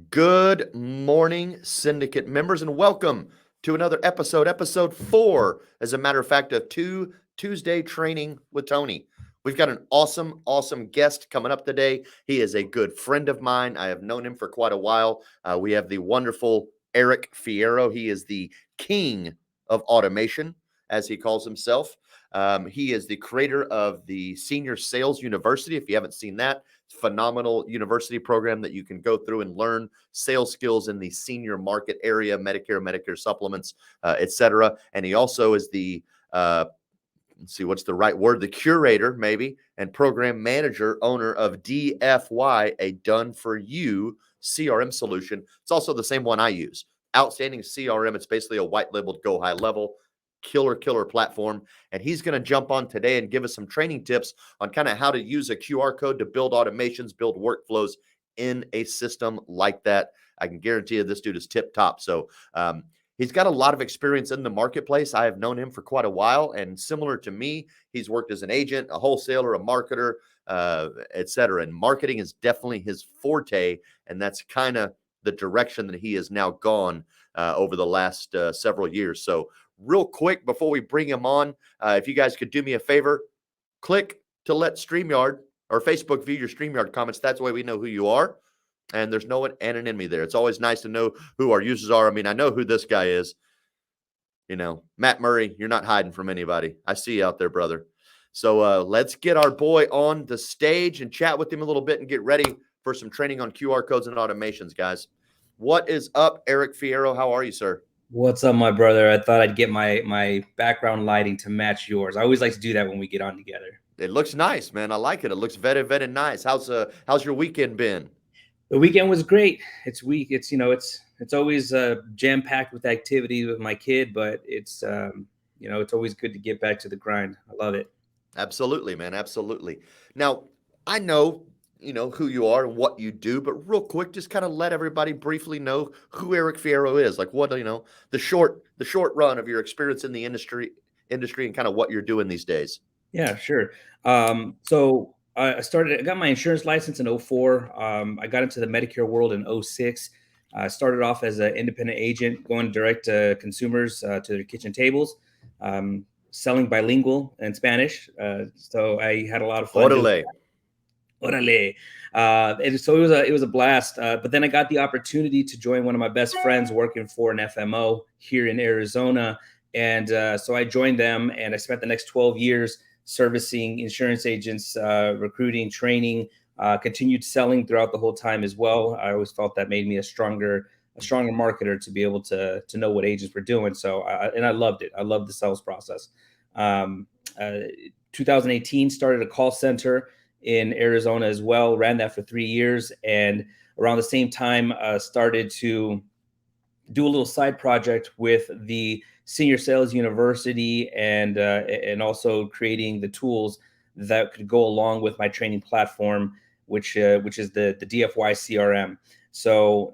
Good morning, Syndicate members, and welcome to another episode 4, as a matter of fact, of Tuesday Training with Tony. We've got an awesome guest coming up today. He is a good friend of mine. I have known him for quite a while. We have the wonderful Eric Fiero. He is the king of automation, as he calls himself. He is the creator of the Senior Sales University. If you haven't seen that, phenomenal university program that you can go through and learn sales skills in the senior market area, Medicare supplements, etc. And he also is the let's see, what's the right word? The curator, maybe, and program manager, owner of DFY, a done for you CRM solution. It's also the same one I use. Outstanding CRM. It's basically a white labeled go high level killer platform. And he's going to jump on today and give us some training tips on kind of how to use a QR code to build automations, build workflows in a system like that. I can guarantee you this dude is tip top. So he's got a lot of experience in the marketplace. I have known him for quite a while, and similar to me, he's worked as an agent, a wholesaler, a marketer, etc. And marketing is definitely his forte, and that's kind of the direction that he has now gone over the last several years. So real quick, before we bring him on, if you guys could do me a favor, click to let StreamYard or Facebook view your StreamYard comments. That's the way we know who you are. And there's no anonymity there. It's always nice to know who our users are. I mean, I know who this guy is. You know, Matt Murray, you're not hiding from anybody. I see you out there, brother. So let's get our boy on the stage and chat with him a little bit and get ready for some training on QR codes and automations, guys. What is up, Eric Fiero? How are you, sir? What's up, my brother? I thought I'd get my background lighting to match yours. I always like to do that when we get on together. It looks nice, man. I like it. It looks very nice. How's your weekend been? The weekend was great. It's it's always jam packed with activity with my kid, but it's it's always good to get back to the grind. I love it. Absolutely, man. Absolutely. Now, I know, who you are and what you do, but real quick, just kind of let everybody briefly know who Eric Fiero is. Like what, the short run of your experience in the industry and kind of what you're doing these days. Yeah, sure. So I got my insurance license in 04. I got into the Medicare world in 06. I started off as an independent agent, going direct to consumers to their kitchen tables, selling bilingual in Spanish. So I had a lot of fun doing Orale. that. Orale. And so it was a blast. But then I got the opportunity to join one of my best friends working for an FMO here in Arizona. And so I joined them, and I spent the next 12 years servicing insurance agents, recruiting, training, continued selling throughout the whole time as well. I always felt that made me a stronger marketer to be able to know what agents were doing. So and I loved it. I loved the sales process. Um, uh, 2018 started a call center in Arizona as well. Ran that for 3 years, and around the same time started to do a little side project with the Senior Sales University, and also creating the tools that could go along with my training platform, which is the DFY CRM. So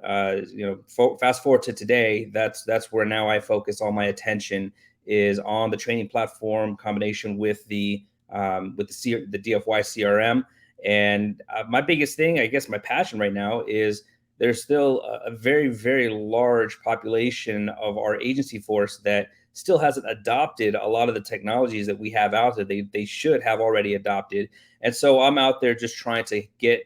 fast forward to today, that's where now I focus all my attention is on the training platform combination with the DFY CRM. And my biggest thing, I guess, my passion right now is there's still a very large population of our agency force that still hasn't adopted a lot of the technologies that we have out there. They should have already adopted. And so I'm out there just trying to get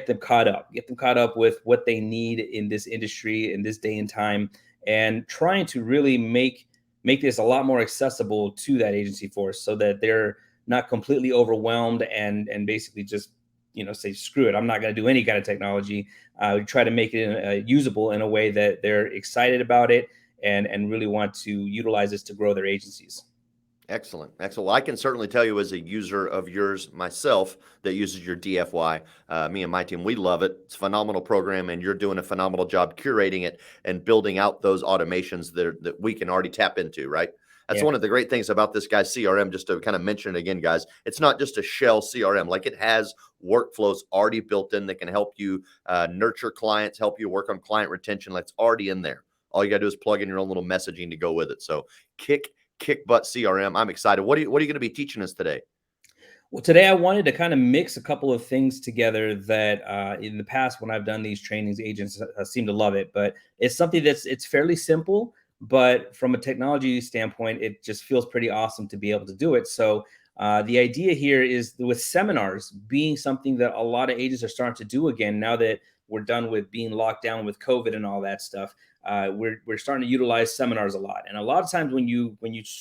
them caught up with what they need in this industry in this day and time, and trying to really make this a lot more accessible to that agency force so that they're not completely overwhelmed and basically just say screw it, I'm not going to do any kind of technology. We try to make it usable in a way that they're excited about it and really want to utilize this to grow their agencies. Excellent. Well, I can certainly tell you as a user of yours myself that uses your DFY, me and my team, we love it. It's a phenomenal program, and you're doing a phenomenal job curating it and building out those automations that we can already tap into, right? That's one of the great things about this guy's CRM, just to kind of mention it again, guys. It's not just a shell CRM. Like, it has workflows already built in that can help you nurture clients, help you work on client retention. That's already in there. All you got to do is plug in your own little messaging to go with it. So kick butt CRM. I'm excited. What are you going to be teaching us today? Well, today I wanted to kind of mix a couple of things together that in the past when I've done these trainings, agents seem to love it. But it's something it's fairly simple, but from a technology standpoint, it just feels pretty awesome to be able to do it. So the idea here is with seminars being something that a lot of agents are starting to do again now that we're done with being locked down with COVID and all that stuff. We're starting to utilize seminars a lot, and a lot of times when you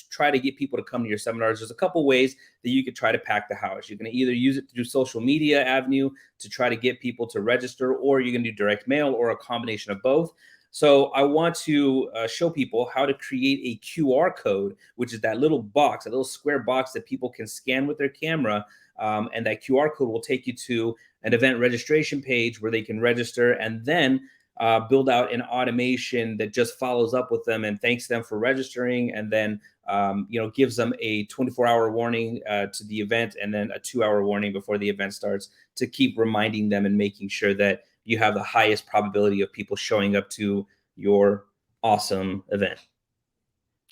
try to get people to come to your seminars, there's a couple ways that you could try to pack the house. You can either use it through social media avenue to try to get people to register, or you can do direct mail, or a combination of both. So I want to show people how to create a QR code, which is that little box, a little square box that people can scan with their camera. And that QR code will take you to an event registration page where they can register, and then build out an automation that just follows up with them and thanks them for registering, and then gives them a 24-hour warning to the event, and then a 2-hour warning before the event starts, to keep reminding them and making sure that you have the highest probability of people showing up to your awesome event.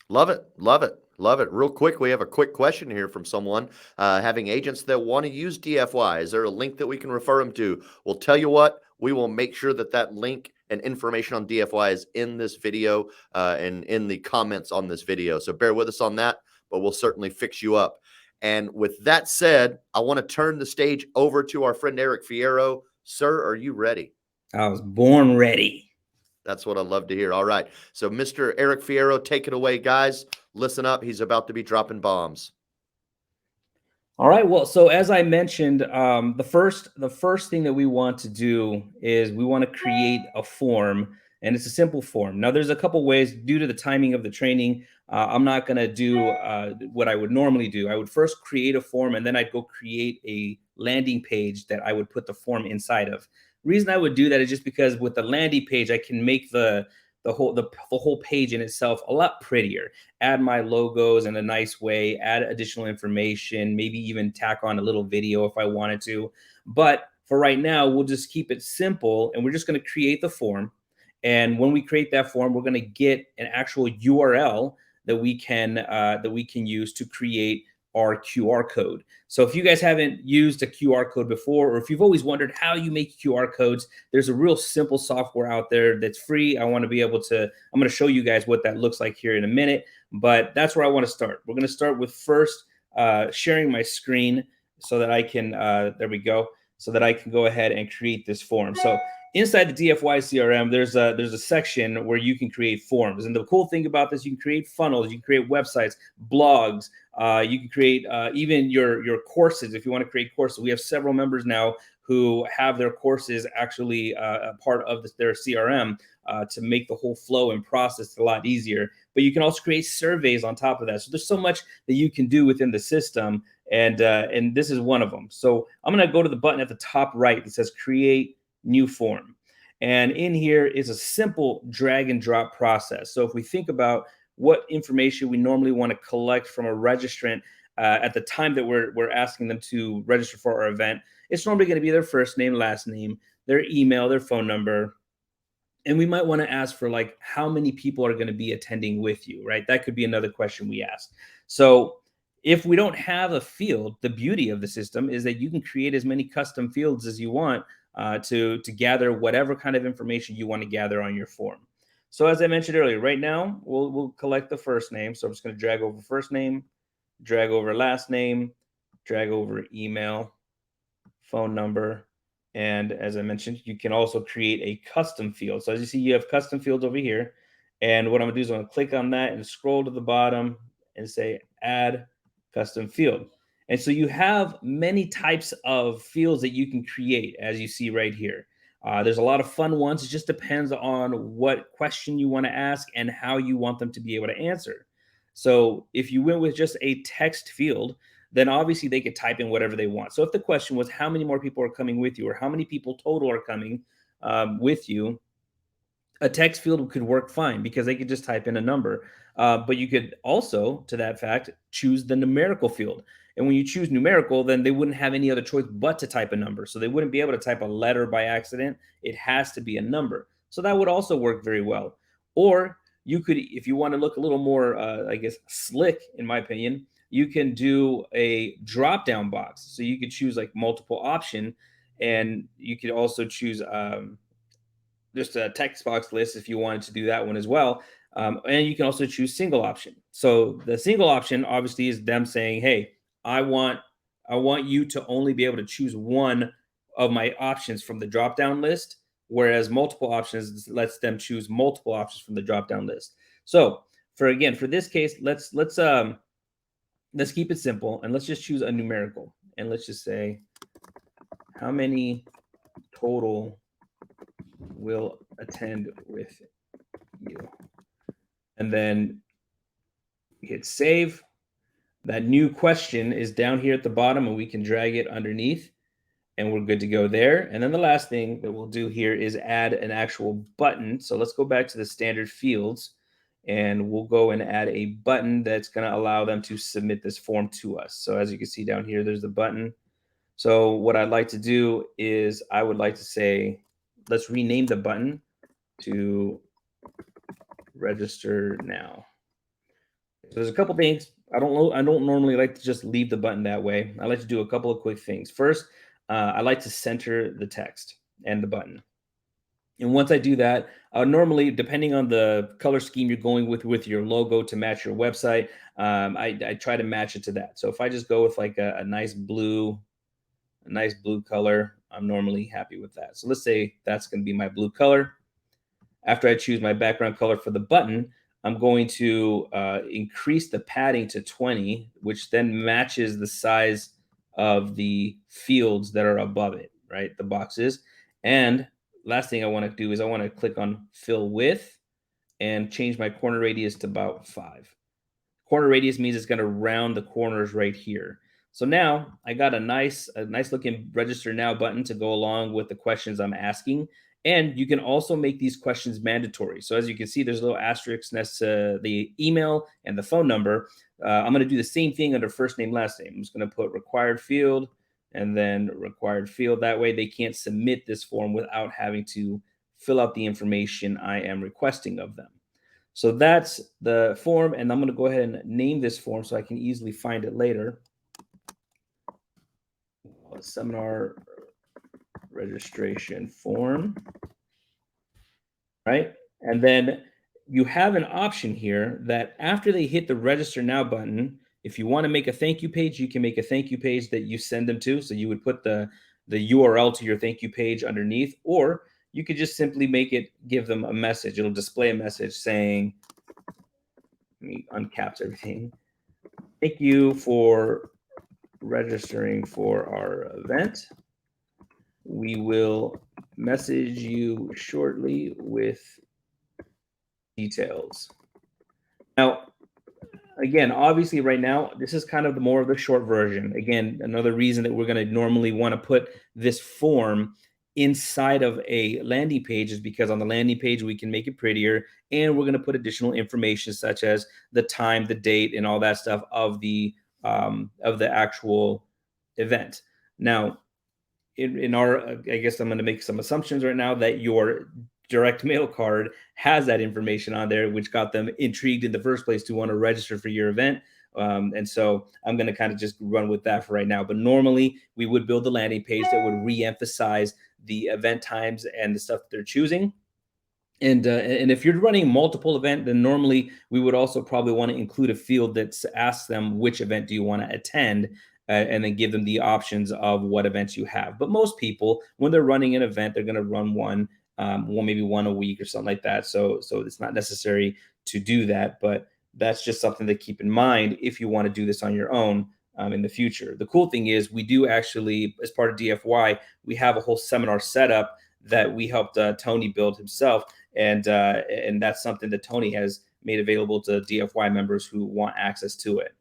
Love it. Love it. Love it. Real quick, we have a quick question here from someone having agents that want to use DFY. Is there a link that we can refer them to? We'll tell you what, we will make sure that that link and information on DFY is in this video and in the comments on this video. So bear with us on that, but we'll certainly fix you up. And with that said, I want to turn the stage over to our friend Eric Fiero. Sir, are you ready? I was born ready. That's what I love to hear. All right. So, Mr. Eric Fiero, take it away, guys. Listen up. He's about to be dropping bombs. All right. Well, so as I mentioned, the first thing that we want to do is we want to create a form, and it's a simple form. Now, there's a couple ways due to the timing of the training. I'm not going to do what I would normally do. I would first create a form, and then I'd go create a landing page that I would put the form inside of. Reason I would do that is just because with the landing page, I can make the whole page in itself a lot prettier, add my logos in a nice way, add additional information, maybe even tack on a little video if I wanted to. But for right now, we'll just keep it simple, and we're just going to create the form. And when we create that form, we're going to get an actual URL that we can use to create our QR code. So if you guys haven't used a QR code before, or if you've always wondered how you make QR codes, there's a real simple software out there that's free. I'm going to show you guys what that looks like here in a minute, but that's where I want to start. We're going to start with first sharing my screen so that I can, there we go, so that I can go ahead and create this form. So inside the DFY CRM, there's a section where you can create forms. And the cool thing about this, you can create funnels, you can create websites, blogs, you can create even your courses if you want to create courses. We have several members now who have their courses actually a part of their CRM to make the whole flow and process a lot easier. But you can also create surveys on top of that. So there's so much that you can do within the system, and this is one of them. So I'm going to go to the button at the top right that says Create New Form. And in here is a simple drag and drop process. So if we think about what information we normally want to collect from a registrant at the time that we're asking them to register for our event, it's normally going to be their first name, last name, their email, their phone number. And we might want to ask for like how many people are going to be attending with you, right? That could be another question we ask. So if we don't have a field, the beauty of the system is that you can create as many custom fields as you want to gather whatever kind of information you want to gather on your form. So as I mentioned earlier, right now, we'll collect the first name. So I'm just going to drag over first name, drag over last name, drag over email, phone number. And as I mentioned, you can also create a custom field. So as you see, you have custom fields over here. And what I'm going to do is I'm going to click on that and scroll to the bottom and say add custom field. And so you have many types of fields that you can create, as you see right here. There's a lot of fun ones. It just depends on what question you want to ask and how you want them to be able to answer. So if you went with just a text field, then obviously they could type in whatever they want. So if the question was how many more people are coming with you, or how many people total are coming with you, a text field could work fine because they could just type in a number. But you could also, to that fact, choose the numerical field. And when you choose numerical, then they wouldn't have any other choice but to type a number. So they wouldn't be able to type a letter by accident. It has to be a number. So that would also work very well. Or you could, if you want to look a little more, I guess, slick, in my opinion, you can do a drop down box. So you could choose like multiple option, and you could also choose just a text box list if you wanted to do that one as well. And you can also choose single option. So the single option obviously is them saying, "Hey, I want I want you to only be able to choose one of my options from the drop down list." Whereas multiple options lets them choose multiple options from the drop down list. So for this case, let's keep it simple and let's just choose a numerical, and let's just say how many total will attend with you, and then hit save. That new question is down here at the bottom, and we can drag it underneath, and we're good to go there. And then the last thing that we'll do here is add an actual button. So let's go back to the standard fields, and we'll go and add a button that's going to allow them to submit this form to us. So as you can see down here, there's the button. So what I'd like to do is I would like to say, let's rename the button to register now. So there's a couple things. I don't normally like to just leave the button that way. I like to do a couple of quick things. First, I like to center the text and the button. And once I do that, normally, depending on the color scheme you're going with your logo to match your website, I try to match it to that. So if I just go with like a nice blue color, I'm normally happy with that. So let's say that's going to be my blue color. After I choose my background color for the button, I'm going to increase the padding to 20, which then matches the size of the fields that are above it, right? The boxes. And last thing I want to do is I want to click on fill width and change my corner radius to about 5. Corner radius means it's going to round the corners right here. So now I got a nice looking register now button to go along with the questions I'm asking. And you can also make these questions mandatory. So as you can see, there's a little asterisk next to the email and the phone number. I'm going to do the same thing under first name, last name. I'm just going to put required field and then required field. That way they can't submit this form without having to fill out the information I am requesting of them. So that's the form, and I'm going to go ahead and name this form so I can easily find it later. Seminar registration form, right? And then you have an option here that after they hit the register now button, if you want to make a thank you page, you can make a thank you page that you send them to. So you would put the URL to your thank you page underneath, or you could just simply give them a message. It'll display a message saying, let me uncaps everything. Thank you for registering for our event. We will message you shortly with details. Now, again, obviously right now, this is kind of more of the short version. Again, another reason that we're going to normally want to put this form inside of a landing page is because on the landing page, we can make it prettier, and we're going to put additional information such as the time, the date, and all that stuff of the actual event. Now, in our, I guess I'm going to make some assumptions right now that your direct mail card has that information on there, which got them intrigued in the first place to want to register for your event. And so I'm going to kind of just run with that for right now. But normally we would build a landing page that would re-emphasize the event times and the stuff that they're choosing. And if you're running multiple events, then normally we would also probably want to include a field that asks them which event do you want to attend, and then give them the options of what events you have. But most people, when they're running an event, they're going to run one maybe one a week or something like that. So it's not necessary to do that, but that's just something to keep in mind if you want to do this on your own in the future. The cool thing is we do actually, as part of DFY, we have a whole seminar setup that we helped Tony build himself. And that's something that Tony has made available to DFY members who want access to it.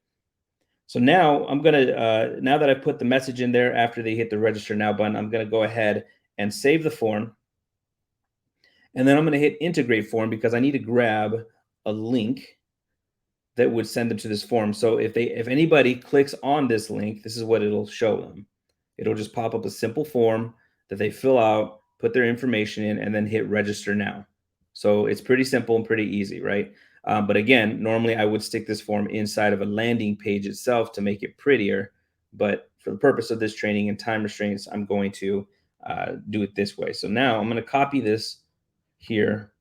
So now I'm going to, now that I put the message in there after they hit the register now button, I'm going to go ahead and save the form. And then I'm going to hit integrate form because I need to grab a link that would send them to this form. So if anybody clicks on this link, this is what it'll show them. It'll just pop up a simple form that they fill out, put their information in, and then hit register now. So it's pretty simple and pretty easy, right? But again, normally I would stick this form inside of a landing page itself to make it prettier. But for the purpose of this training and time restraints, I'm going to do it this way. So now I'm going to copy this here.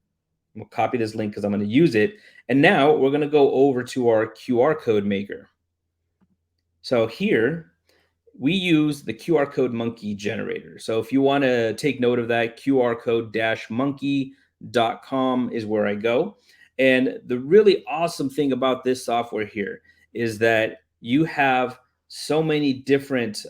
I'm going to copy this link because I'm going to use it. And now we're going to go over to our QR code maker. So here we use the QR code monkey generator. So if you want to take note of that, QR code-monkey.com is where I go. And the really awesome thing about this software here is that you have so many different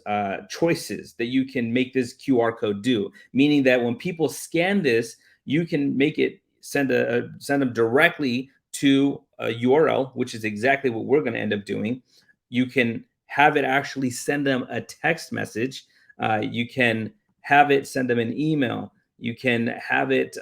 choices that you can make this QR code do, meaning that when people scan this, you can make it send them directly to a URL, which is exactly what we're going to end up doing. You can have it actually send them a text message. You can have it send them an email. You can have it,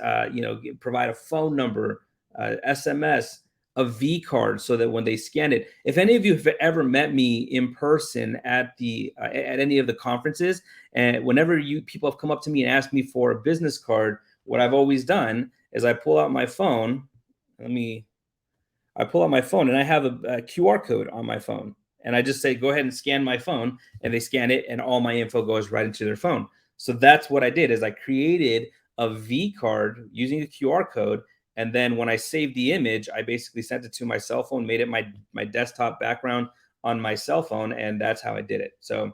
provide a phone number, SMS, a V card, so that when they scan it, if any of you have ever met me in person at any of the conferences, and whenever people have come up to me and asked me for a business card, what I've always done is I pull out my phone. I pull out my phone and I have a QR code on my phone. And I just say, go ahead and scan my phone, and they scan it, and all my info goes right into their phone. So that's what I did, is I created a V card using a QR code. And then when I saved the image, I basically sent it to my cell phone, made it my desktop background on my cell phone. And that's how I did it. So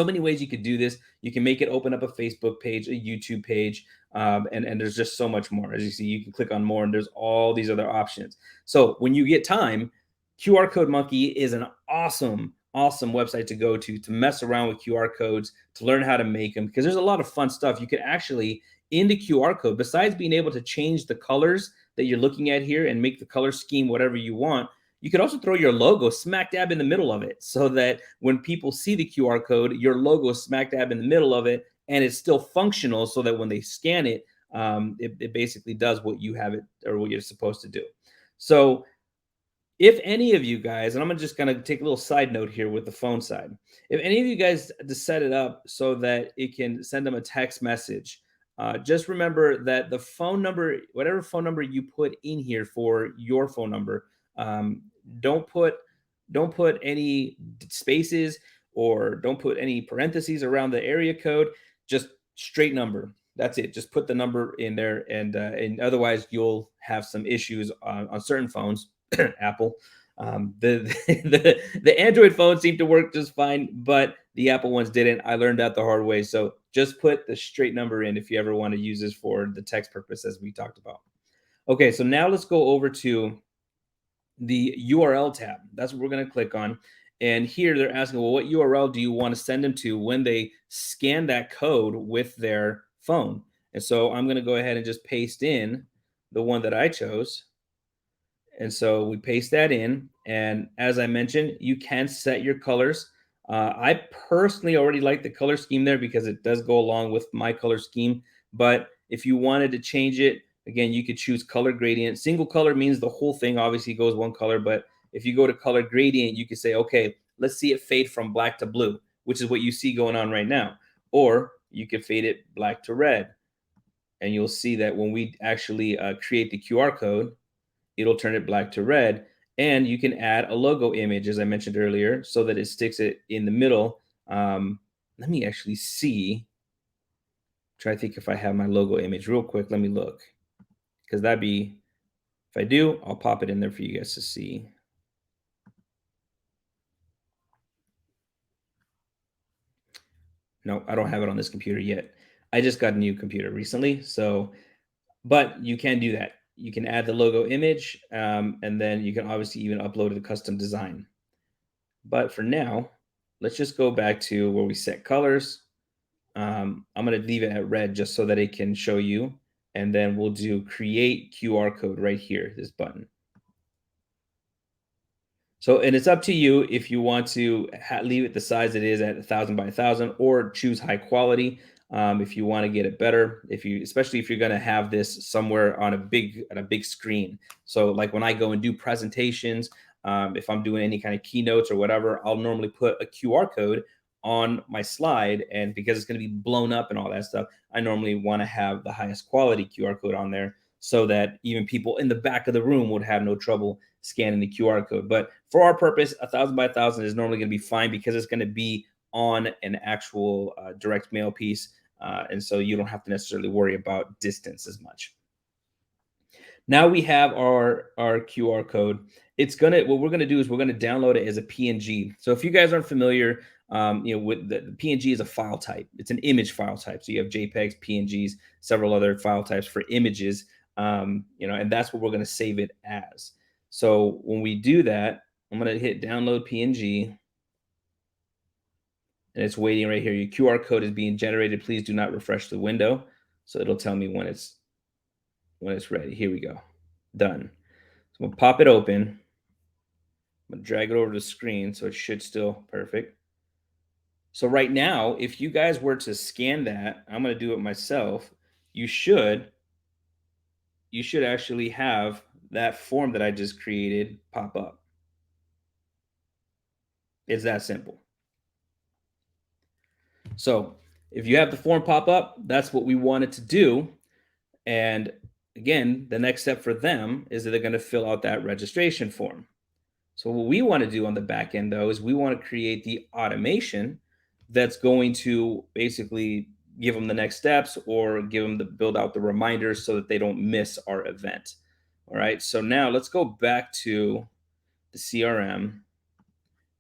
many ways you could do this. You can make it open up a Facebook page, a YouTube page, and there's just so much more. As you see, you can click on more, and there's all these other options. So when you get time, QR Code Monkey is an awesome website to go to mess around with QR codes, to learn how to make them, because there's a lot of fun stuff. You can actually, in the QR code, besides being able to change the colors that you're looking at here and make the color scheme whatever you want, you could also throw your logo smack dab in the middle of it, so that when people see the QR code, your logo is smack dab in the middle of it, and it's still functional, so that when they scan it, it basically does what you have it, or what you're supposed to do. So if any of you guys, and I'm just going to take a little side note here with the phone side, if any of you guys to set it up so that it can send them a text message, just remember that the phone number, whatever phone number you put in here for your phone number, don't put any spaces, or don't put any parentheses around the area code. Just straight number. That's it. Just put the number in there, and otherwise you'll have some issues on certain phones. Apple. The Android phones seem to work just fine, but the Apple ones didn't. I learned that the hard way. So just put the straight number in if you ever want to use this for the text purpose, as we talked about. Okay, so now let's go over to the URL tab. That's what we're going to click on. And here they're asking, well, what URL do you want to send them to when they scan that code with their phone? And so I'm going to go ahead and just paste in the one that I chose. And so we paste that in. And as I mentioned, you can set your colors. I personally already like the color scheme there because it does go along with my color scheme. But if you wanted to change it, again, you could choose color gradient. Single color means the whole thing obviously goes one color. But if you go to color gradient, you can say, okay, let's see it fade from black to blue, which is what you see going on right now. Or you could fade it black to red. And you'll see that when we actually create the QR code, it'll turn it black to red. And you can add a logo image, as I mentioned earlier, so that it sticks it in the middle. Let me actually see. Try to think if I have my logo image real quick. Let me look, because that'd be, if I do, I'll pop it in there for you guys to see. No, I don't have it on this computer yet. I just got a new computer recently. So, but you can do that. You can add the logo image, and then you can obviously even upload a custom design. But for now, let's just go back to where we set colors. I'm going to leave it at red just so that it can show you. And then we'll do create QR code right here, this button. So, and it's up to you if you want to leave it the size it is at 1,000 by 1,000, or choose high quality. If you want to get it better, especially if you're going to have this somewhere on a big screen. So like when I go and do presentations, if I'm doing any kind of keynotes or whatever, I'll normally put a QR code on my slide, and because it's going to be blown up and all that stuff, I normally want to have the highest quality QR code on there, so that even people in the back of the room would have no trouble scanning the QR code. But for our purpose, 1,000 by 1,000 is normally going to be fine because it's going to be on an actual direct mail piece. And so you don't have to necessarily worry about distance as much. Now we have our QR code. What we're gonna do is we're gonna download it as a PNG. So if you guys aren't familiar, with the PNG is a file type. It's an image file type. So you have JPEGs, PNGs, several other file types for images. And that's what we're gonna save it as. So when we do that, I'm gonna hit download PNG, and it's waiting right here. Your QR code is being generated. Please do not refresh the window. So it'll tell me when it's ready. Here we go. Done. So I'm gonna pop it open. I'm gonna drag it over to the screen so it should still perfect. So right now, if you guys were to scan that, I'm gonna do it myself. You should actually have that form that I just created pop up. It's that simple. So if you have the form pop up, that's what we wanted to do. And again, the next step for them is that they're going to fill out that registration form. So what we want to do on the back end, though, is we want to create the automation that's going to basically give them the next steps or give them build out the reminders so that they don't miss our event. All right. So now let's go back to the CRM,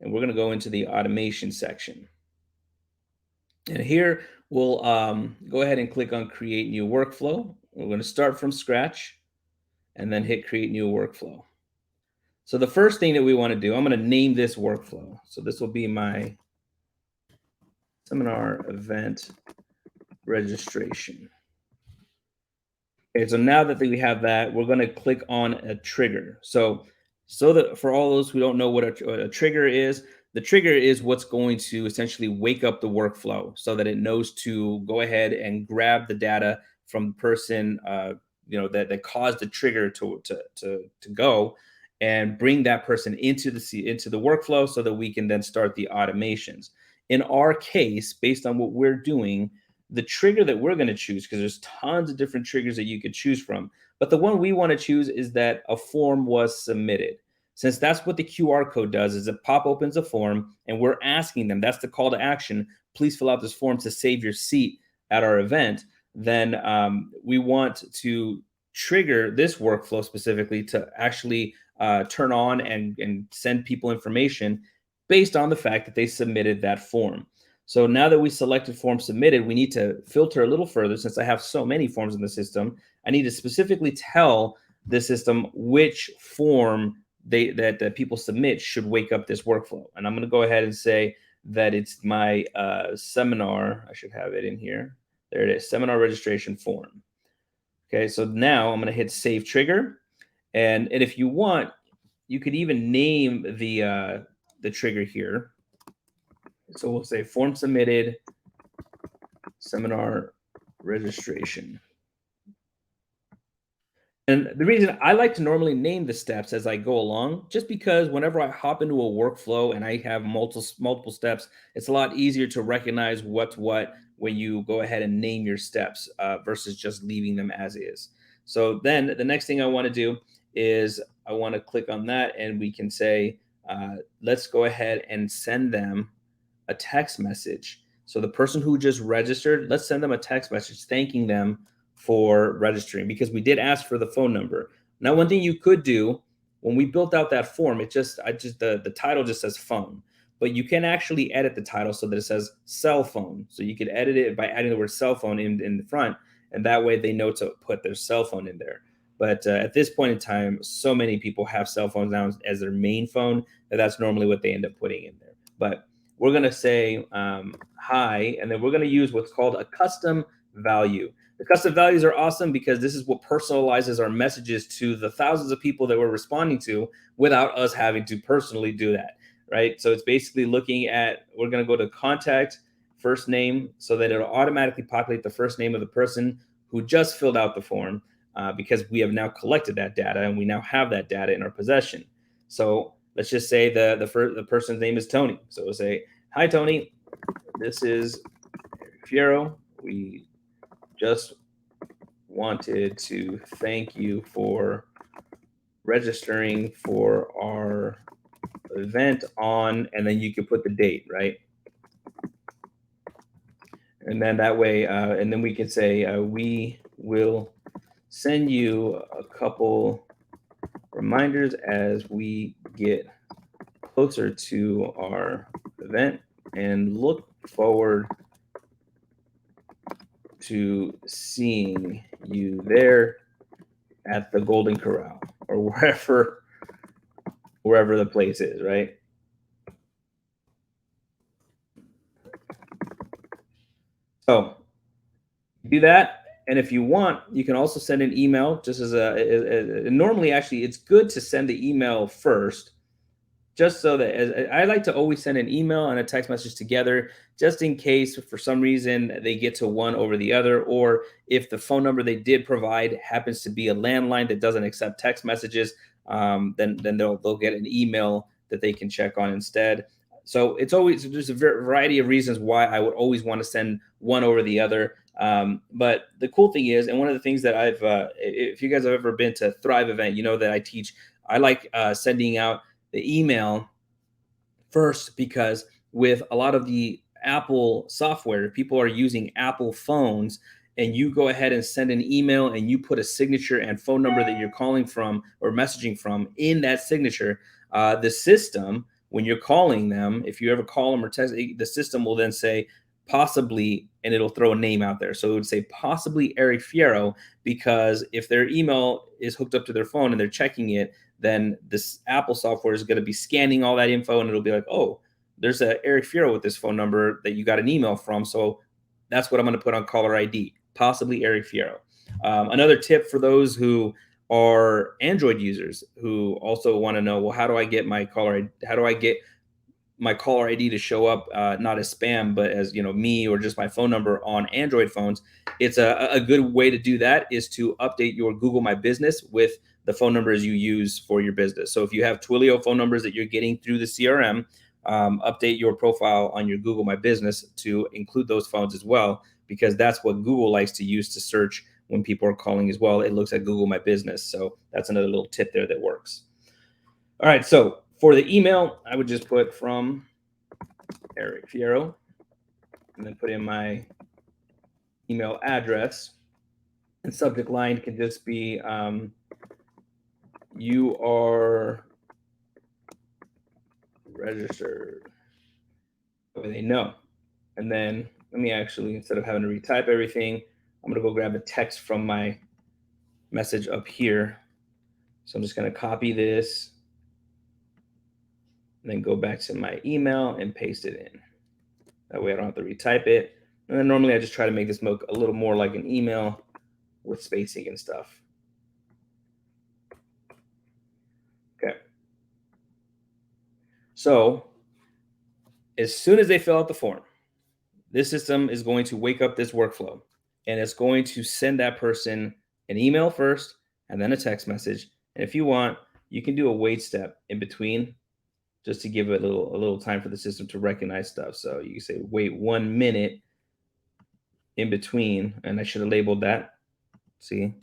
and we're going to go into the automation section. And here we'll go ahead and click on create new workflow. We're going to start from scratch and then hit create new workflow. So the first thing that we want to do, I'm going to name this workflow. So this will be my seminar event registration. Okay, so now that we have that, we're going to click on a trigger. So that for all those who don't know what a trigger is, the trigger is what's going to essentially wake up the workflow so that it knows to go ahead and grab the data from the person that caused the trigger to go, and bring that person into the workflow so that we can then start the automations. In our case, based on what we're doing, the trigger that we're going to choose, because there's tons of different triggers that you could choose from, but the one we want to choose is that a form was submitted. Since that's what the QR code does, is it pop opens a form and we're asking them, that's the call to action, please fill out this form to save your seat at our event. Then we want to trigger this workflow specifically to actually turn on and send people information based on the fact that they submitted that form. So now that we selected form submitted, we need to filter a little further. Since I have so many forms in the system, I need to specifically tell the system which form that people submit should wake up this workflow. And I'm going to go ahead and say that it's my seminar. I should have it in here. There it is, seminar registration form. Okay, so now I'm going to hit save trigger. And if you want, you could even name the trigger here. So we'll say form submitted, seminar registration. And the reason I like to normally name the steps as I go along, just because whenever I hop into a workflow and I have multiple steps, it's a lot easier to recognize what's what when you go ahead and name your steps versus just leaving them as is. So then the next thing I want to do is I want to click on that, and we can say, let's go ahead and send them a text message. So the person who just registered, let's send them a text message thanking them for registering, because we did ask for the phone number. Now, one thing you could do when we built out that form, the title just says phone, but you can actually edit the title so that it says cell phone. So you could edit it by adding the word cell phone in the front, and that way they know to put their cell phone in there. But at this point in time, so many people have cell phones now as their main phone that that's normally what they end up putting in there. But we're going to say hi, and then we're going to use what's called a custom value. The custom values are awesome because this is what personalizes our messages to the thousands of people that we're responding to without us having to personally do that, right? So it's basically looking at, we're going to go to contact, first name, so that it'll automatically populate the first name of the person who just filled out the form, because we have now collected that data and we now have that data in our possession. So let's just say the person's name is Tony. So we'll say, hi, Tony, this is Fiero. We just wanted to thank you for registering for our event on, and then you can put the date, right? And then that way, and then we can say, we will send you a couple reminders as we get closer to our event, and look forward to seeing you there at the Golden Corral or wherever the place is, right? So do that. And if you want, you can also send an email just as normally, actually, it's good to send the email first, just so that I like to always send an email and a text message together, just in case for some reason they get to one over the other, or if the phone number they did provide happens to be a landline that doesn't accept text messages, then they'll get an email that they can check on instead. So there's a variety of reasons why I would always want to send one over the other. But the cool thing is, and one of the things that if you guys have ever been to Thrive event, you know that I like sending out the email first, because with a lot of the Apple software, people are using Apple phones, and you go ahead and send an email and you put a signature and phone number that you're calling from or messaging from in that signature. The system, when you're calling them, if you ever call them or text, the system will then say possibly, and it'll throw a name out there. So it would say possibly Eric Fiero, because if their email is hooked up to their phone and they're checking it, then this Apple software is going to be scanning all that info, and it'll be like, oh, there's a Eric Fiero with this phone number that you got an email from. So that's what I'm going to put on caller ID, possibly Eric Fiero. Another tip for those who are Android users who also want to know, well, how do I get my caller ID to show up, not as spam, but as, me or just my phone number on Android phones? It's a good way to do that is to update your Google My Business with the phone numbers you use for your business. So if you have Twilio phone numbers that you're getting through the CRM, update your profile on your Google My Business to include those phones as well, because that's what Google likes to use to search when people are calling as well. It looks at Google My Business. So that's another little tip there that works. All right, so for the email, I would just put from Eric Fiero, and then put in my email address, and subject line can just be you are registered, so they know. And then let me actually, instead of having to retype everything, I'm gonna go grab a text from my message up here. So I'm just gonna copy this and then go back to my email and paste it in. That way I don't have to retype it. And then normally I just try to make this look a little more like an email with spacing and stuff. Okay. So as soon as they fill out the form, this system is going to wake up this workflow, and it's going to send that person an email first and then a text message. And if you want, you can do a wait step in between, just to give it a little time for the system to recognize stuff. So you can say wait 1 minute in between, and I should have labeled that. See,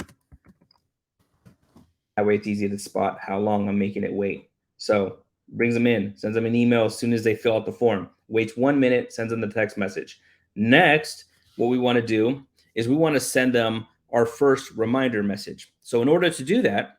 that way it's easy to spot how long I'm making it wait. So brings them in, sends them an email as soon as they fill out the form, waits 1 minute, sends them the text message. Next, what we want to do is we want to send them our first reminder message. So in order to do that,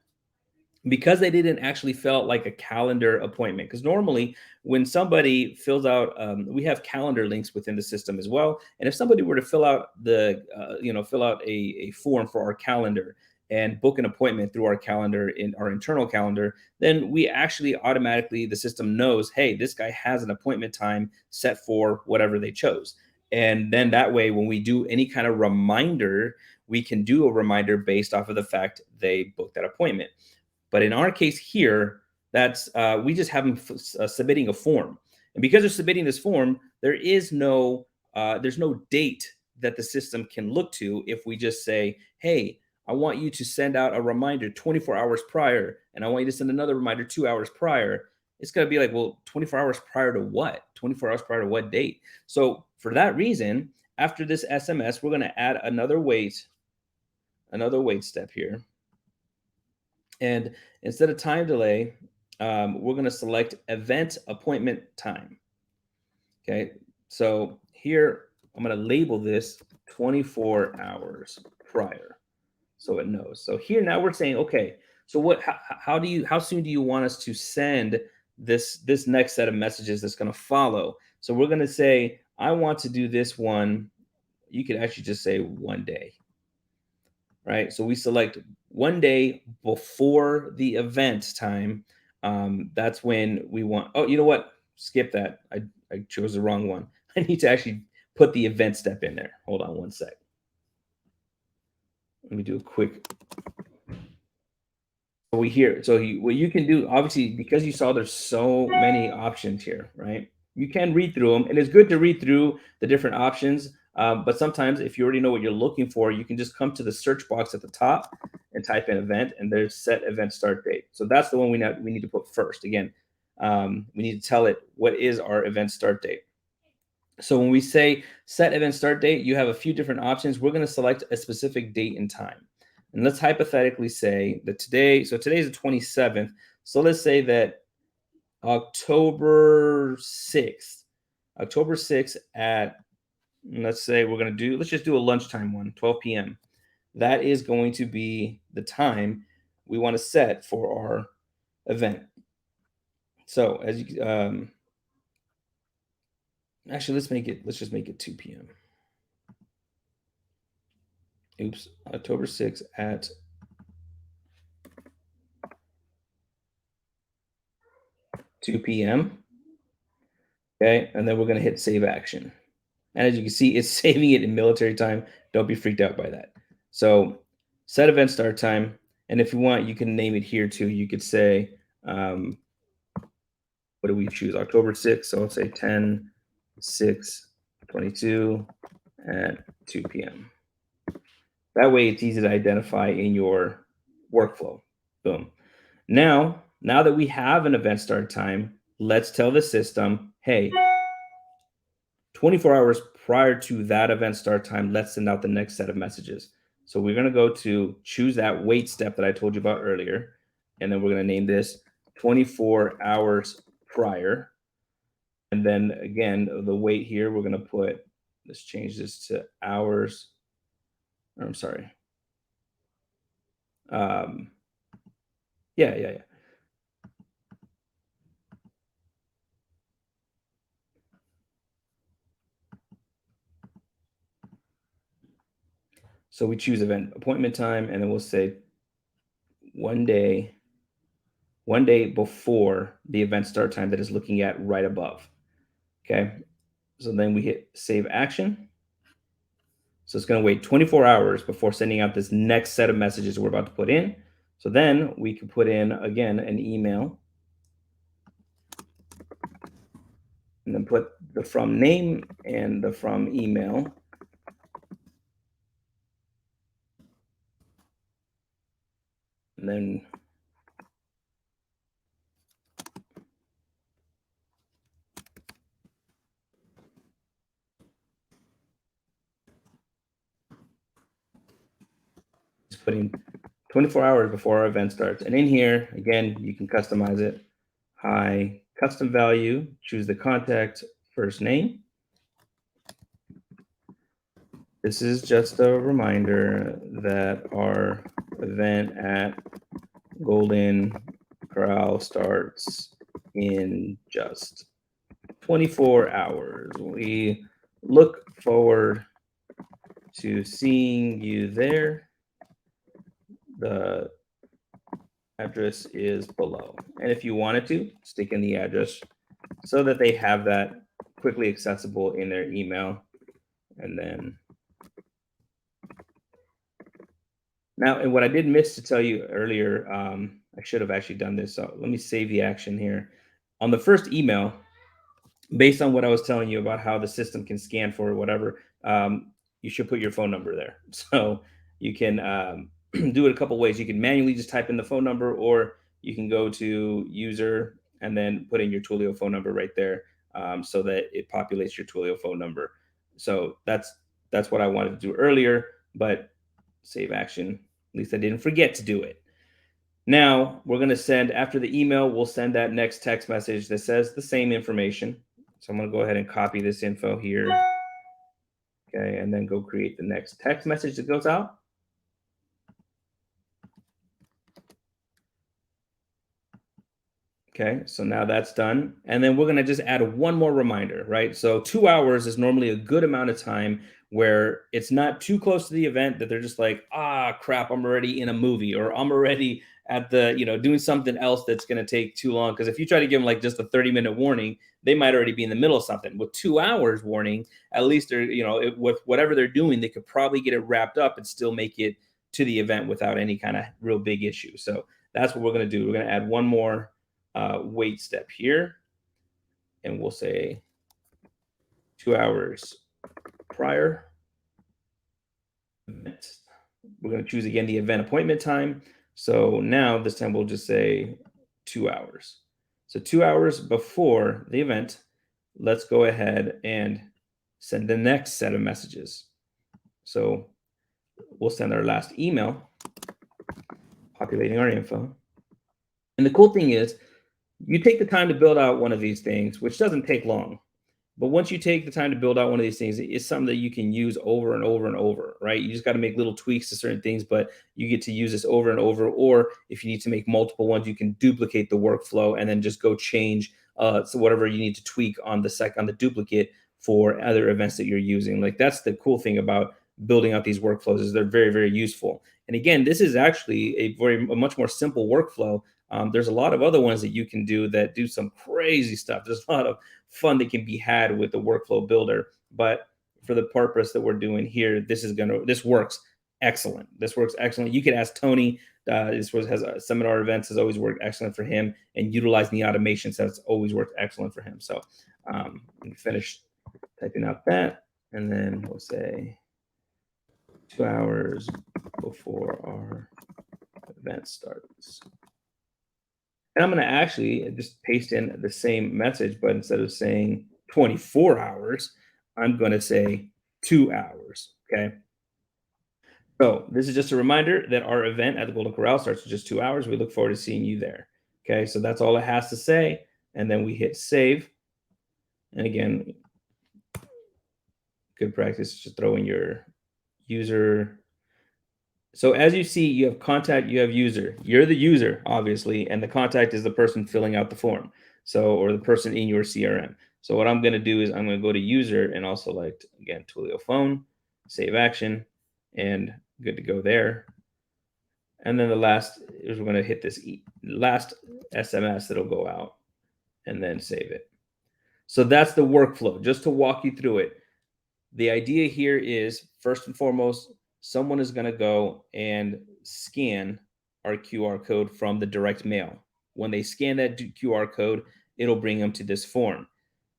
because they didn't actually fill out like a calendar appointment, because normally when somebody fills out, we have calendar links within the system as well. And if somebody were to fill out a form for our calendar and book an appointment through our calendar, in our internal calendar, then we actually automatically, the system knows, hey, this guy has an appointment time set for whatever they chose. And then that way, when we do any kind of reminder, we can do a reminder based off of the fact they booked that appointment. But in our case here, that's we just have them submitting a form, and because they're submitting this form, there's no date that the system can look to. If we just say, hey, I want you to send out a reminder 24 hours prior, and I want you to send another reminder 2 hours prior, it's going to be like, well, 24 hours prior to what? 24 hours prior to what date? So for that reason, after this SMS, we're going to add another wait another wait step here. And instead of time delay, we're going to select event appointment time. Okay. So here, I'm going to label this 24 hours prior so it knows. So here now we're saying, okay, so how soon do you want us to send this next set of messages that's going to follow? So we're going to say, I want to do this one. You could actually just say 1 day, right? So we select 1 day before the event time. That's when we want, oh, you know what? Skip that. I chose the wrong one. I need to actually put the event step in there. Hold on one sec. Let me do a quick. What you can do, obviously, because you saw there's so many options here, right? You can read through them, and it's good to read through the different options. But sometimes, if you already know what you're looking for, you can just come to the search box at the top and type in event, and there's set event start date. So that's the one we need to put first. Again, we need to tell it what is our event start date. So when we say set event start date, you have a few different options. We're going to select a specific date and time. And let's hypothetically say that today's the 27th. So let's say that October 6th, at, let's just do a lunchtime one, 12 p.m. That is going to be the time we want to set for our event. So actually, let's just make it 2 p.m. Oops, October 6th at 2 p.m. Okay, and then we're going to hit save action. And as you can see, it's saving it in military time. Don't be freaked out by that. So set event start time. And if you want, you can name it here too. You could say, what do we choose? October 6th. So let's say 10, 6, 22 at 2 p.m. That way it's easy to identify in your workflow. Boom. Now that we have an event start time, let's tell the system, hey, 24 hours prior to that event start time, let's send out the next set of messages. So we're going to go to choose that wait step that I told you about earlier. And then we're going to name this 24 hours prior. And then again, the wait here, we're going to put, let's change this to hours. I'm sorry. Yeah. So we choose event appointment time, and then we'll say 1 day before the event start time that is looking at right above. Okay. So then we hit save action. So it's going to wait 24 hours before sending out this next set of messages we're about to put in. So then we can put in, again, an email. And then put the from name and the from email. And then just putting 24 hours before our event starts. And in here, again, you can customize it. Hi, custom value, choose the contact first name. This is just a reminder that our event at Golden Corral starts in just 24 hours. We look forward to seeing you there. The address is below. And if you wanted to, stick in the address so that they have that quickly accessible in their email. And then now, and what I did miss to tell you earlier, I should have actually done this. So let me save the action here. On the first email, based on what I was telling you about how the system can scan for whatever, you should put your phone number there. So you can do it a couple ways. You can manually just type in the phone number, or you can go to user and then put in your Twilio phone number right there, so that it populates your Twilio phone number. So that's what I wanted to do earlier, but save action. At least I didn't forget to do it. Now we're going to send, after the email, we'll send that next text message that says the same information. So I'm going to go ahead and copy this info here. Okay, and then go create the next text message that goes out. Okay, so now that's done. And then we're going to just add one more reminder, right? So 2 hours is normally a good amount of time where it's not too close to the event that they're just like, ah, crap, I'm already in a movie, or I'm already at the, doing something else that's going to take too long. Because if you try to give them like just a 30-minute warning, they might already be in the middle of something. With 2 hours warning, at least they're, with whatever they're doing, they could probably get it wrapped up and still make it to the event without any kind of real big issue. So that's what we're going to do. We're going to add one more wait step here, and we'll say 2 hours prior. We're going to choose again the event appointment time. So now this time we'll just say 2 hours. So 2 hours before the event, let's go ahead and send the next set of messages. So we'll send our last email, populating our info. And the cool thing is, you take the time to build out one of these things, which doesn't take long. But once you take the time to build out one of these things, it's something that you can use over and over and over, right? You just got to make little tweaks to certain things, but you get to use this over and over. Or if you need to make multiple ones, you can duplicate the workflow and then just go change so whatever you need to tweak on the duplicate for other events that you're using. Like, that's the cool thing about building out these workflows, is they're very, very useful. And again, this is actually a much more simple workflow. There's a lot of other ones that you can do that do some crazy stuff. There's a lot of fun that can be had with the workflow builder, but for the purpose that we're doing here, this works excellent. This works excellent. You can ask Tony. Has seminar events has always worked excellent for him, and utilizing the automation sets always worked excellent for him. So finish typing out that, and then we'll say 2 hours before our event starts. And I'm going to actually just paste in the same message, but instead of saying 24 hours, I'm going to say 2 hours. Okay. So this is just a reminder that our event at the Golden Corral starts in just 2 hours. We look forward to seeing you there. Okay. So that's all it has to say. And then we hit save. And again, good practice, just throw in your user. So as you see, you have contact, you have user. You're the user, obviously, and the contact is the person filling out the form. So, or the person in your CRM. So what I'm going to do is I'm going to go to user and also select, again, Twilio phone, save action, and good to go there. And then the last is we're going to hit this last SMS that'll go out and then save it. So that's the workflow, just to walk you through it. The idea here is, first and foremost, someone is going to go and scan our QR code from the direct mail. When they scan that QR code, it'll bring them to this form.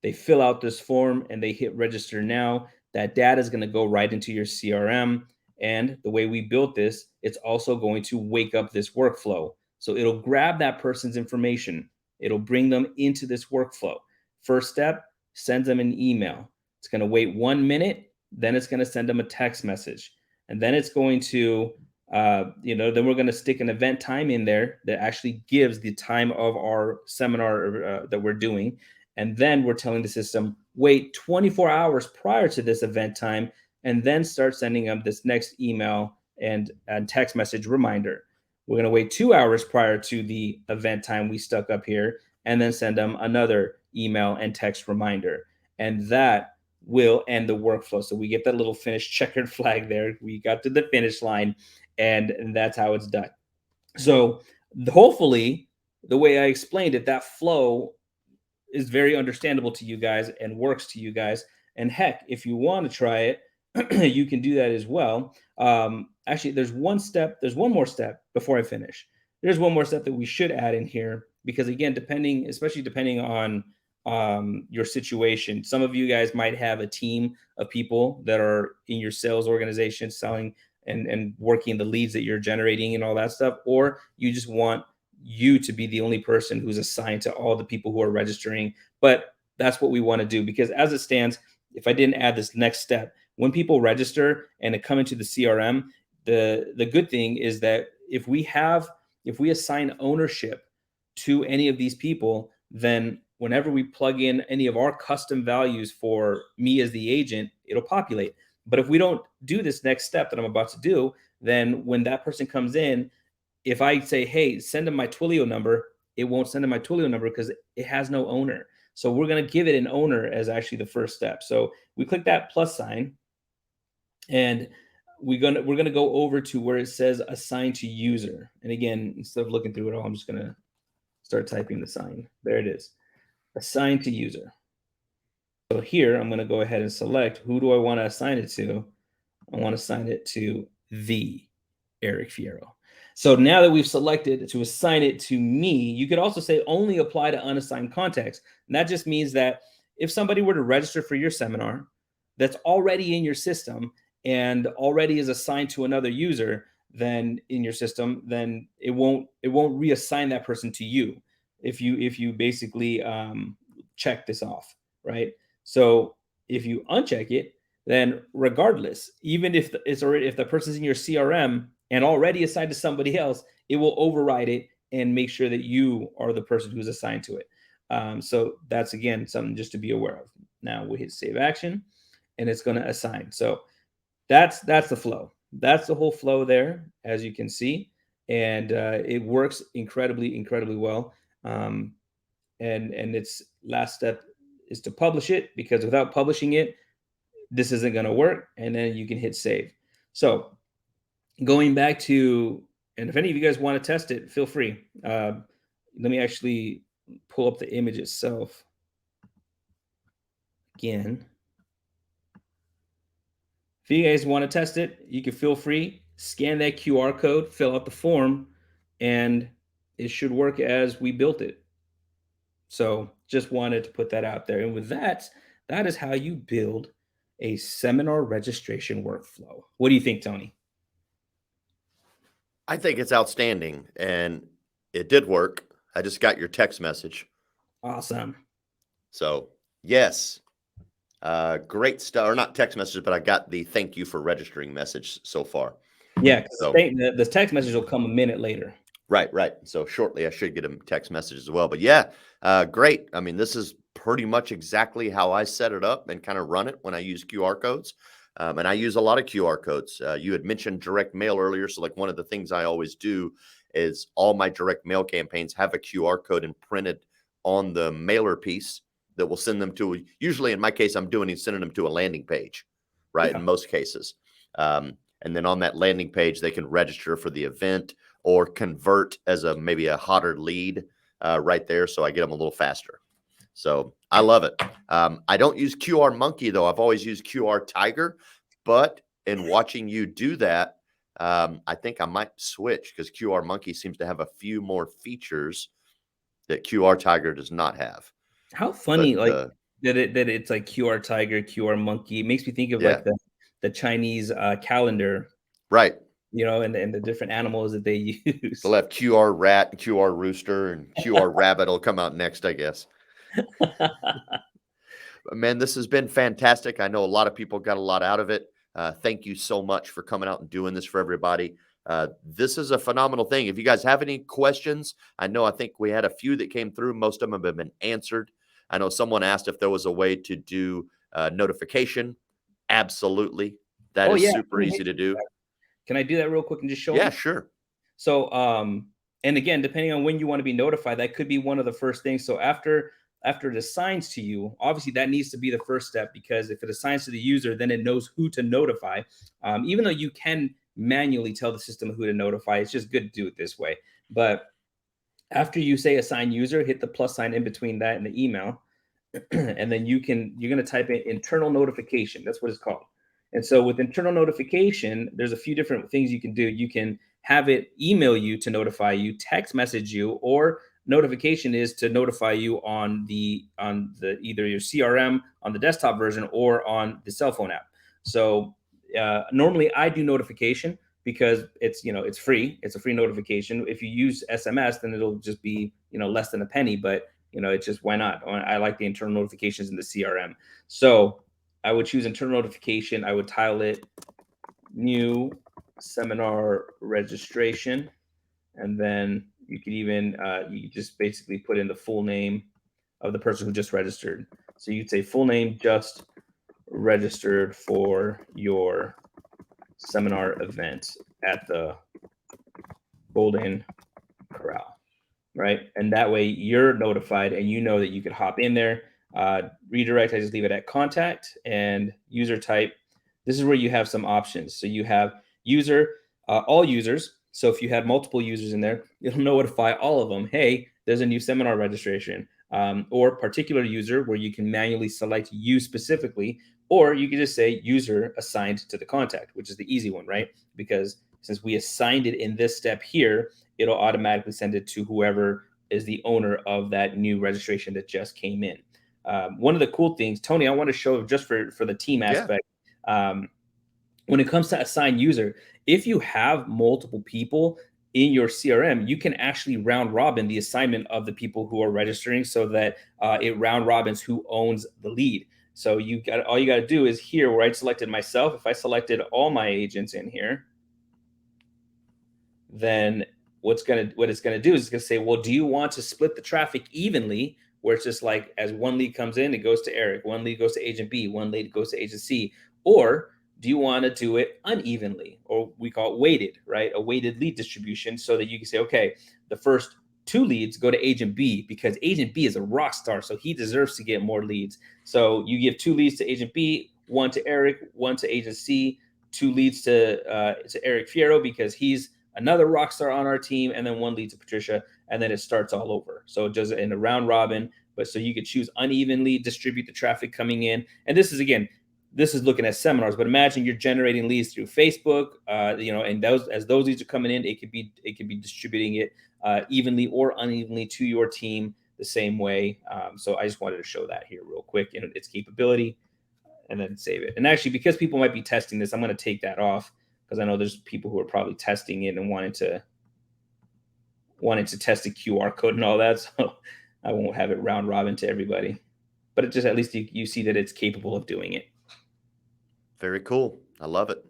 They fill out this form and they hit register now. That data is going to go right into your CRM. And the way we built this, it's also going to wake up this workflow. So it'll grab that person's information. It'll bring them into this workflow. First step, sends them an email. It's going to wait 1 minute. Then it's going to send them a text message. And then it's going to, then we're going to stick an event time in there that actually gives the time of our seminar that we're doing. And then we're telling the system, wait 24 hours prior to this event time, and then start sending them this next email and text message reminder. We're going to wait 2 hours prior to the event time we stuck up here, and then send them another email and text reminder. And that will end the workflow. So we get that little finished checkered flag there. We got to the finish line, and that's how it's done. So hopefully, the way I explained it, that flow is very understandable to you guys and works to you guys. And heck, if you want to try it, you can do that as well. Actually, there's one more step before I finish. There's one more step that we should add in here, because again, especially depending on your situation. Some of you guys might have a team of people that are in your sales organization selling and working the leads that you're generating and all that stuff, or you just want you to be the only person who's assigned to all the people who are registering. But that's what we want to do, because as it stands, if I didn't add this next step, when people register and it come into the CRM, the good thing is that if we assign ownership to any of these people, then whenever we plug in any of our custom values for me as the agent, it'll populate. But if we don't do this next step that I'm about to do, then when that person comes in, if I say, hey, send them my Twilio number, it won't send them my Twilio number because it has no owner. So we're going to give it an owner as actually the first step. So we click that plus sign, and we're gonna go over to where it says assign to user. And again, instead of looking through it all, I'm just gonna start typing the sign. There it is, assign to user. So here I'm gonna go ahead and select who do I want to assign it to. I want to assign it to the Eric Fiero. So now that we've selected to assign it to me, you could also say only apply to unassigned contacts. And that just means that if somebody were to register for your seminar that's already in your system and already is assigned to another user, then in your system, then it won't reassign that person to you if you basically check this off, right? So if you uncheck it, then regardless, even if if the person's in your CRM and already assigned to somebody else, it will override it and make sure that you are the person who's assigned to it. So that's, again, something just to be aware of. Now we hit save action and it's going to assign. So that's the flow. That's the whole flow there, as you can see. And it works incredibly well. And its last step is to publish it, because without publishing it, this isn't going to work. And then you can hit save. So going back to, and if any of you guys want to test it, feel free. Let me actually pull up the image itself again. If you guys want to test it, you can feel free, scan that QR code, fill out the form, and it should work as we built it. So just wanted to put that out there. And with that, that is how you build a seminar registration workflow. What do you think, Tony? I think it's outstanding, and it did work. I just got your text message. Awesome. So, yes, great stuff. Or not text message, but I got the thank you for registering message so far. Yeah, so the text message will come a minute later. Right. So shortly I should get a text message as well. But yeah, great. I mean, this is pretty much exactly how I set it up and kind of run it when I use QR codes. And I use a lot of QR codes. You had mentioned direct mail earlier. So like one of the things I always do is all my direct mail campaigns have a QR code imprinted on the mailer piece that will send them to, usually in my case, I'm sending them to a landing page, right? Yeah. In most cases. And then on that landing page, they can register for the event or convert as maybe a hotter lead right there. So I get them a little faster. So I love it. I don't use QR Monkey, though. I've always used QR Tiger. But in watching you do that, I think I might switch, because QR Monkey seems to have a few more features that QR Tiger does not have. How funny, But, that it's like QR Tiger, QR Monkey. It makes me think of yeah. like the Chinese calendar, Right. And the different animals that they use. They'll have QR Rat and QR Rooster, and QR Rabbit will come out next, I guess. Man, this has been fantastic. I know a lot of people got a lot out of it. Thank you so much for coming out and doing this for everybody. This is a phenomenal thing. If you guys have any questions, I think we had a few that came through. Most of them have been answered. I know someone asked if there was a way to do notification. Absolutely. That is super easy to do. Can I do that real quick and just show Yeah, them? sure. So, and again, depending on when you want to be notified, that could be one of the first things. So after it assigns to you, obviously that needs to be the first step, because if it assigns to the user, then it knows who to notify. Even though you can manually tell the system who to notify, it's just good to do it this way. But after you say assign user, hit the plus sign in between that and the email. And then you're going to type in internal notification. That's what it's called. And so with internal notification, there's a few different things you can do. You can have it email you to notify you, text message you, or notification is to notify you on the either your CRM on the desktop version or on the cell phone app. So normally I do notification because it's free. It's a free notification. If you use SMS, then it'll just be less than a penny. But it's just, why not? I like the internal notifications in the CRM. So I would choose internal notification. I would tile it new seminar registration. And then you could even, you just basically put in the full name of the person who just registered. So you'd say full name, just registered for your seminar event at the Golden Corral, right? And that way you're notified and you know that you could hop in there. Redirect, I just leave it at contact and user type. This is where you have some options. So you have user, all users. So if you had multiple users in there, it'll notify all of them, hey, there's a new seminar registration. Or particular user where you can manually select you specifically, or you can just say user assigned to the contact, which is the easy one, right? Because since we assigned it in this step here, it'll automatically send it to whoever is the owner of that new registration that just came in. One of the cool things, Tony, I want to show just for the team aspect. Um, when it comes to assign user, if you have multiple people in your CRM, you can actually round robin the assignment of the people who are registering so that it round robins who owns the lead. So all you got to do is here where I selected myself. If I selected all my agents in here, then what it's gonna do is it's gonna say, well, do you want to split the traffic evenly, where it's just like as one lead comes in, it goes to Eric, one lead goes to agent B, one lead goes to agent C, or do you want to do it unevenly, or we call it weighted, right? A weighted lead distribution, so that you can say, okay, the first 2 leads go to agent B because agent B is a rock star, so he deserves to get more leads. So you give 2 leads to agent B, one to Eric, one to agent C, 2 leads to Eric Fiero because he's another rock star on our team, and then 1 lead to Patricia, and then it starts all over. So it does it in a round robin, but so you could choose unevenly, distribute the traffic coming in. And this is looking at seminars, but imagine you're generating leads through Facebook, and as those leads are coming in, it could be distributing it evenly or unevenly to your team the same way. So I just wanted to show that here real quick and its capability, and then save it. And actually, because people might be testing this, I'm going to take that off because I know there's people who are probably testing it and wanting to test the QR code and all that. So I won't have it round robin to everybody, but it just, at least you see that it's capable of doing it. Very cool. I love it.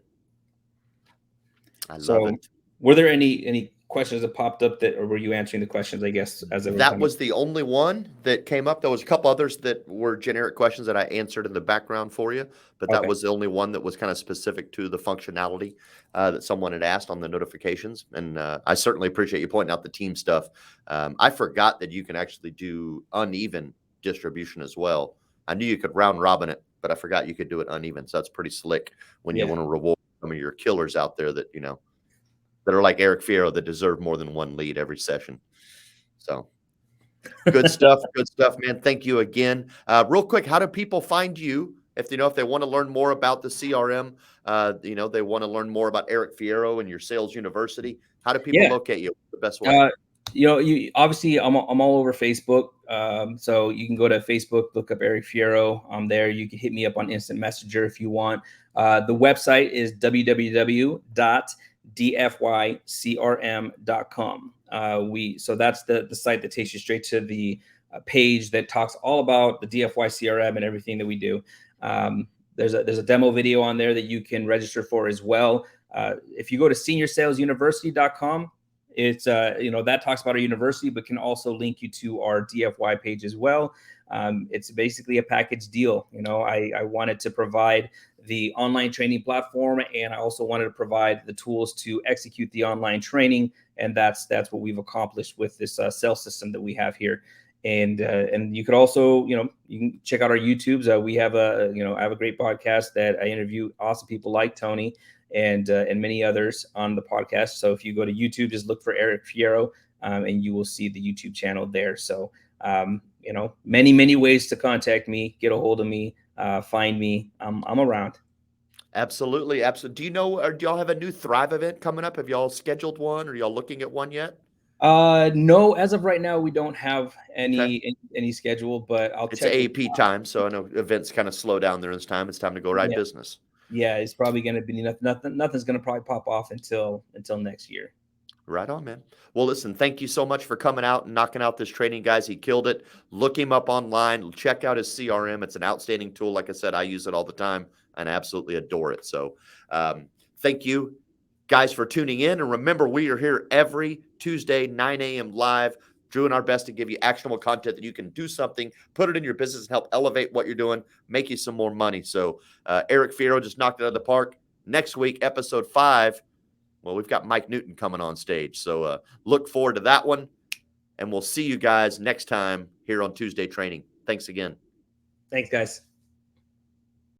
So were there any questions that popped up or were you answering the questions, I guess, as that was the only one that came up? There was a couple others that were generic questions that I answered in the background for you, but that was the only one that was kind of specific to the functionality that someone had asked on the notifications. And I certainly appreciate you pointing out the team stuff. I forgot that you can actually do uneven distribution as well. I knew you could round robin it, but I forgot you could do it uneven. So that's pretty slick when you want to reward some of your killers out there that, that are like Eric Fiero that deserve more than 1 lead every session. So good stuff. Good stuff, man. Thank you again. Real quick, how do people find you if they want to learn more about the CRM? They want to learn more about Eric Fiero and your sales university. How do people locate you? What's the best way? You obviously I'm all over Facebook. So you can go to Facebook, look up Eric Fiero. I'm there. You can hit me up on Instant Messenger if you want. The website is www.dfycrm.com. So that's the site that takes you straight to the page that talks all about the DFY CRM and everything that we do. There's a demo video on there that you can register for as well. If you go to seniorsalesuniversity.com, it's that talks about our university, but can also link you to our DFY page as well. It's basically a package deal. I wanted to provide the online training platform, and I also wanted to provide the tools to execute the online training, and that's what we've accomplished with this sales system that we have here. And you could also, you can check out our YouTubes. We have I have a great podcast that I interview awesome people like Tony and many others on the podcast. So if you go to YouTube, just look for Eric Fiero, and you will see the YouTube channel there. So many ways to contact me, get a hold of me, find me. I'm around. Absolutely. Do you know, or do y'all have a new Thrive event coming up? Have y'all scheduled one, or y'all looking at one yet? No, as of right now, we don't have any schedule, but I'll check. It's AAP time, so I know events kind of slow down during this time. It's time to go write business. Yeah, it's probably going to be nothing's going to probably pop off until next year. Right on, man. Well, listen, thank you so much for coming out and knocking out this training, guys. He killed it. Look him up online. Check out his CRM. It's an outstanding tool. Like I said, I use it all the time and I absolutely adore it. So thank you. guys, for tuning in. And remember, we are here every Tuesday, 9 a.m. live, doing our best to give you actionable content that you can do something, put it in your business, and help elevate what you're doing, make you some more money. So Eric Fiero just knocked it out of the park. Next week, episode 5, well, we've got Mike Newton coming on stage. So look forward to that one. And we'll see you guys next time here on Tuesday Training. Thanks again. Thanks, guys.